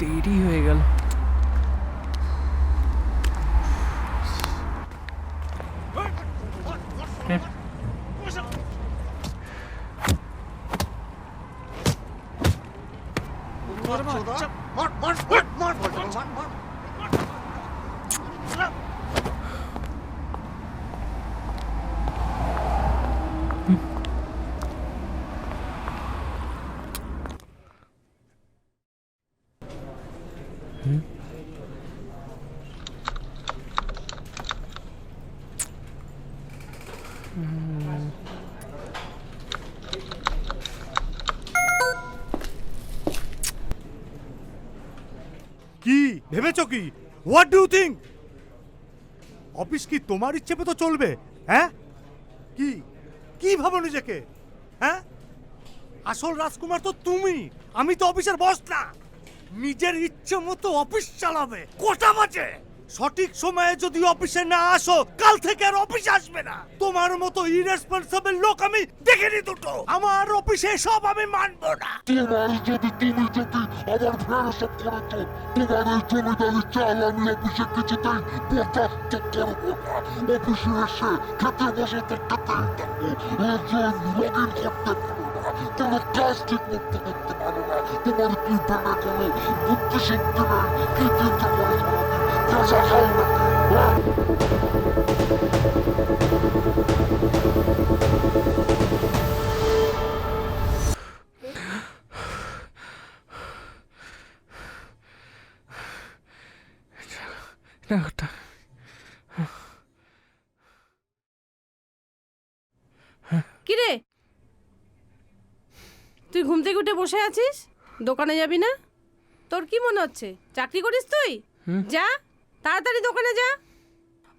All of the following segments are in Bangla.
দেরি হয়ে গেল। কি ভেবেছো কি? What do you think? Office কি তোমার ইচ্ছে মতো চলবে? হ্যাঁ, কি কি ভাবো নিজেকে? হ্যাঁ, আসল রাজকুমার তো তুমি, আমি তো অফিসের বস না। নিজের ইচ্ছে মতো অফিস চালাবে। কটা বাজে? সঠিক সময়ে যদি অফিসে না আসো, কাল থেকে আর অফিসে আসবে না। তোমার মতো ইরেসপন্সিবল লোক আমি দেখিনি দুটো। আমার অফিসে সব আমি মানবো না। তোমার যদি তুমি যদি আবার ফের সব করে তো তোমার এই জমিদারি চাল আমি অফিসে কিছুতেই বরদাস্ত করবো না। অফিসে এসে খেতে বসে তো খেতেই থাকবো, লগ ইন করতে পারো না, কোনো কাজ ঠিক মতো করতে পারো না। তোমার কি বেড়ে কোনো বুদ্ধি শক্তি নেই? কি চিন্তা করে সারাদিন পেশা খাও নাকি? কিরে, তুই ঘুম থেকে উঠে বসে আছিস? দোকানে যাবি না? তোর কি মনে হচ্ছে চাকরি করিস তুই? যা তাড়াতাড়ি দোকানে যা।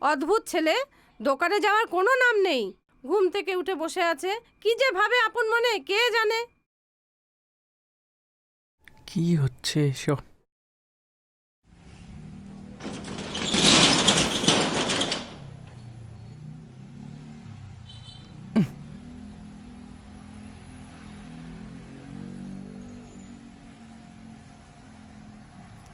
অদ্ভুত ছেলে, দোকানে যাওয়ার কোনো নাম নেই, ঘুম থেকে উঠে বসে আছে। কি যে ভাবে আপন মনে কে জানে। কি হচ্ছে এসব?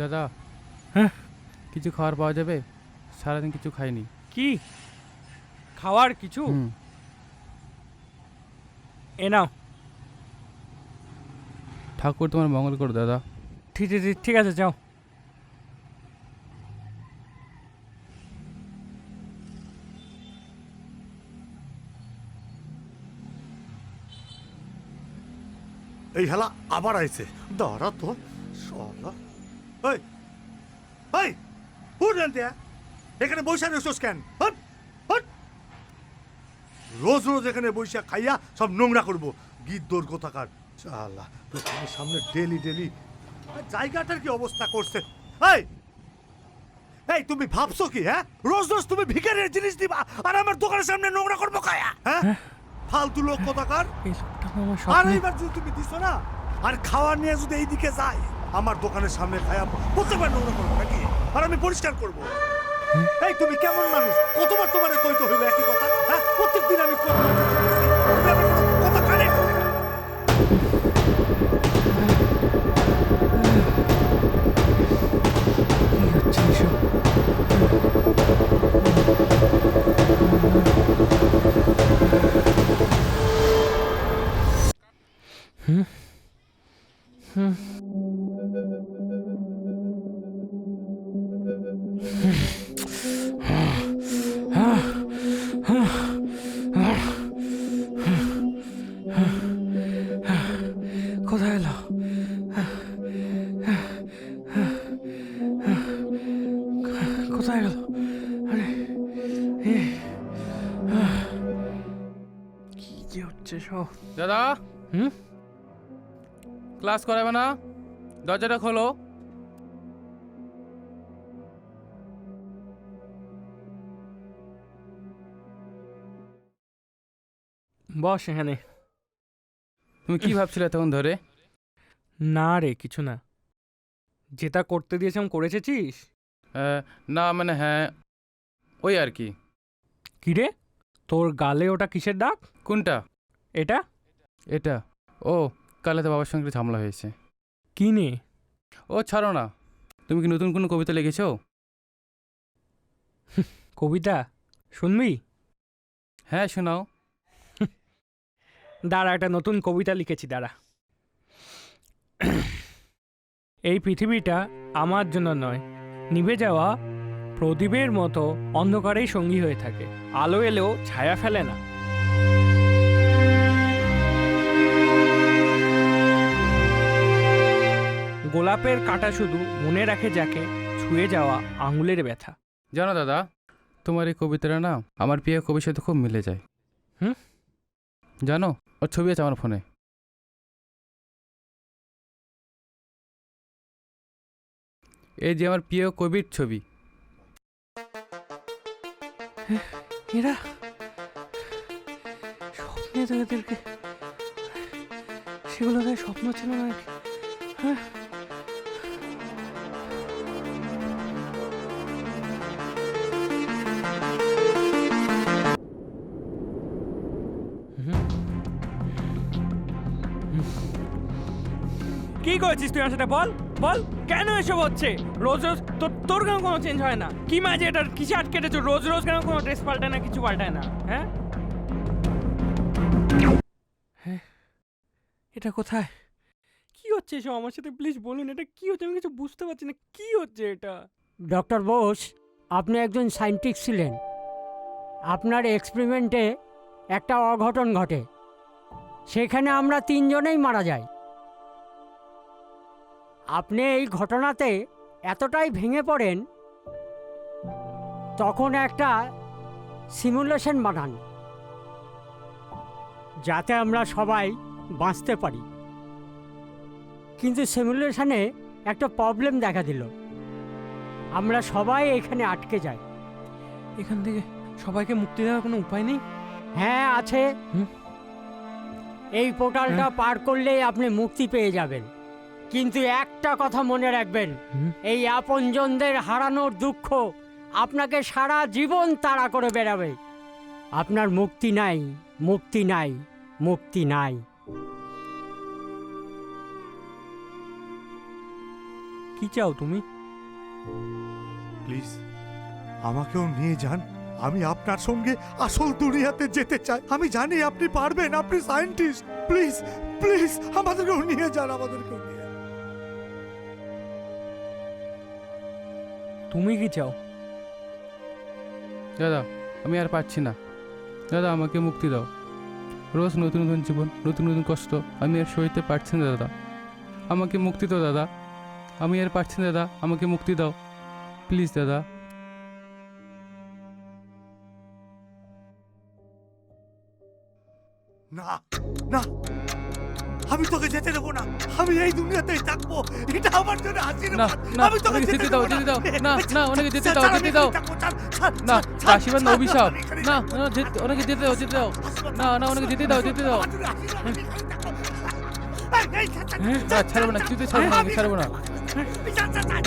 দাদা, হ্যাঁ কিছু খাবার পাওয়া যাবে? সারাদিন কিছু খাইনি। কি খাওয়ার কিছু? এ নাও। ঠাকুর তোমার মঙ্গল করো দাদা। ঠিক ঠিক আছে, যাও। এই হেলা আবার আইছে। দাঁড়া তো শালা। এই এই হুড আনতে এখানে বৈশা রইছস কেন? Hot hot. রোজ রোজ এখানে বৈশা খাইয়া সব নোংরা করবো। গিদ্দর কোথাকার শালা। দোকানের সামনে ডেলি ডেলি জায়গাটার কি অবস্থা করছে? এই এই তুমি ভাবছো কি? হ্যাঁ, রোজ রোজ তুমি ভিখারির জিনিস দিবা আর আমার দোকানের সামনে নোংরা করবো খায়া? হ্যাঁ, ফালতু লোক কোথাকার। এই লোকটা আমার আর স্বপ্নে। এইবার যদি তুমি দিছো না, আর খাওয়ার নিয়ে যদি এইদিকে যাই, আমার দোকানের সামনে খায়া প্রত্যেকবার নোংরা করবো নাকি? আর আমি পরিষ্কার করবো। এই তুমি কেমন মানুষ? কতবার তোমার কইতে হইলো একই কথা? হ্যাঁ, প্রত্যেকদিন আমি তুমি আমার কোনো কথা কানে কি হচ্ছে এসব? কোথায় এলো? কোথায় গেল? আরে কি যে হচ্ছে সব? দাদা, ক্লাস করাবে না? দরজাটা খোলো। বস এখানে। তুমি কি ভাবছিলে তখন ধরে? না রে, কিছু না। যেটা করতে দিয়েছিলাম করে এসেছিস? না মানে হ্যাঁ, ওই আর কি। কি রে, তোর গালে ওটা কিসের দাগ? কোনটা? এটা? এটা? ও, কালে তো বাবার সঙ্গে একটু ঝামেলা হয়েছে। কি নে? ও ছাড়ো না। তুমি কি নতুন কোনো কবিতা লিখেছো? কবিতা শুনবি? হ্যাঁ শোনাও। দাঁড়া, একটা নতুন কবিতা লিখেছি, দাঁড়া। এই পৃথিবীটা আমার জন্য নয়, নিভে যাওয়া প্রদীপের মতো অন্ধকারেই সঙ্গী হয়ে থাকে, আলো এলেও ছায়া ফেলে না। গোলাপের কাঁটা শুধু মনে রাখে যাকে ছুঁয়ে যাওয়া আঙুলের ব্যথা। জানো দাদা, তোমার এই কবিতাটা না আমার প্রিয় কবির সাথে খুব মিলে যায়। হুম? জানো, ওর ছবি আছে আমার ফোনে। এই যে আমার প্রিয় কবির ছবি। এরা স্বপ্নে তো এদেরকে, সেগুলো তাই স্বপ্ন ছিল না নাকি? হ্যাঁ, কি করেছিস তুই আমার সাথে? বল বল, কেন এসব হচ্ছে? রোজ রোজ তোর কেন কোনো চেঞ্জ হয় না? কি মাঝে এটার কিসে আটকে রেখেছো? রোজ রোজ কেন কোনো ড্রেস পাল্টায় না, কিছু পাল্টায় না? হ্যাঁ হ্যাঁ, এটা কোথায়? কি হচ্ছে এসব আমার সাথে? প্লিজ বলুন, এটা কি হচ্ছে? আমি কিছু বুঝতে পারছি না, কি হচ্ছে এটা? ডক্টর বোস, আপনি একজন সায়েন্টিস্ট ছিলেন। আপনার এক্সপেরিমেন্টে একটা অঘটন ঘটে, সেখানে আমরা 3 জনেই মারা যাই। আপনি এই ঘটনাতে এতটাই ভেঙে পড়েন, তখন একটা সিমুলেশন বানান যাতে আমরা সবাই বাঁচতে পারি। কিন্তু সিমুলেশনে একটা প্রবলেম দেখা দিল, আমরা সবাই এখানে আটকে যাই। এখান থেকে সবাইকে মুক্তি দেওয়ার কোনো উপায় নেই? হ্যাঁ আছে। হুম? এই পোর্টালটা পার করলেই আপনি মুক্তি পেয়ে যাবেন। কিন্তু একটা কথা মনে রাখবেন, এই আপনজনদের হারানোর দুঃখ আপনাকে সারা জীবন তাড়া করে বেড়াবে। আপনার মুক্তি নাই, মুক্তি নাই, মুক্তি নাই। কি চাও তুমি? প্লিজ আমাকেও নিয়ে যান। আমি আপনার সঙ্গে আসল দুনিয়াতে যেতে চাই। আমি জানি আপনি পারবেন, আপনি সায়েন্টিস্ট। প্লিজ প্লিজ আমাদেরকেও নিয়ে যান, আমাদেরকেও নিয়ে যান। তুমি কি চাও? দাদা, আমি আর পারছি না। দাদা, আমাকে মুক্তি দাও। রোজ নতুন নতুন জীবন, নতুন নতুন কষ্ট, আমি আর সইতে পারছি না দাদা। আমাকে মুক্তি দাও দাদা, আমি আর পারছি না দাদা, আমাকে মুক্তি দাও প্লিজ দাদা। না না, আমি তোকে যেতে দেবো না। আমি এই দুনিয়াতেই থাকবো, এটা আমার জন্য না আশীর্বাদ। না, আমি তোকে ওনাকে যেতে দাও, যেতে দাও। না না, ওনাকে যেতে দাও, ছাড়, যেতে আমি দাও। থাকবো, ছাড়, ছাড়, না, ছাড়, আশীর্বাদ না, ছাড়, অভিশাপ। আমি এখানেই না থাকবো। না, ওনাকে যেতে দাও, যেতে দাও। না না, ওনাকে যেতে দাও, যেতে দাও। আমার জন্য আশীর্বাদ, আমি এখানেই থাকবো। এই, ছাড়, ছাড়, না, ছাড়, ছাড়বো না, ছাড়, কিছুতে ছাড়বো না, আমি- ছাড়বো না। ছাড়, ছাড়, ছাড়।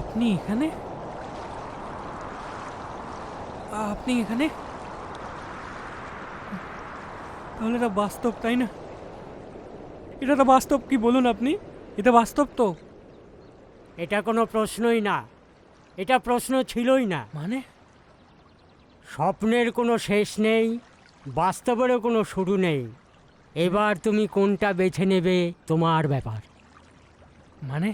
আপনি এখানে? আপনি এখানে? তাহলে এটা বাস্তব, তাই না? এটা তো বাস্তব, কি বলুন আপনি? এটা বাস্তব তো? এটা কোনো প্রশ্নই না। এটা প্রশ্ন ছিলই না। মানে স্বপ্নের কোনো শেষ নেই, বাস্তবেরও কোনো শুরু নেই। এবার তুমি কোনটা বেছে নেবে তোমার ব্যাপার। মানে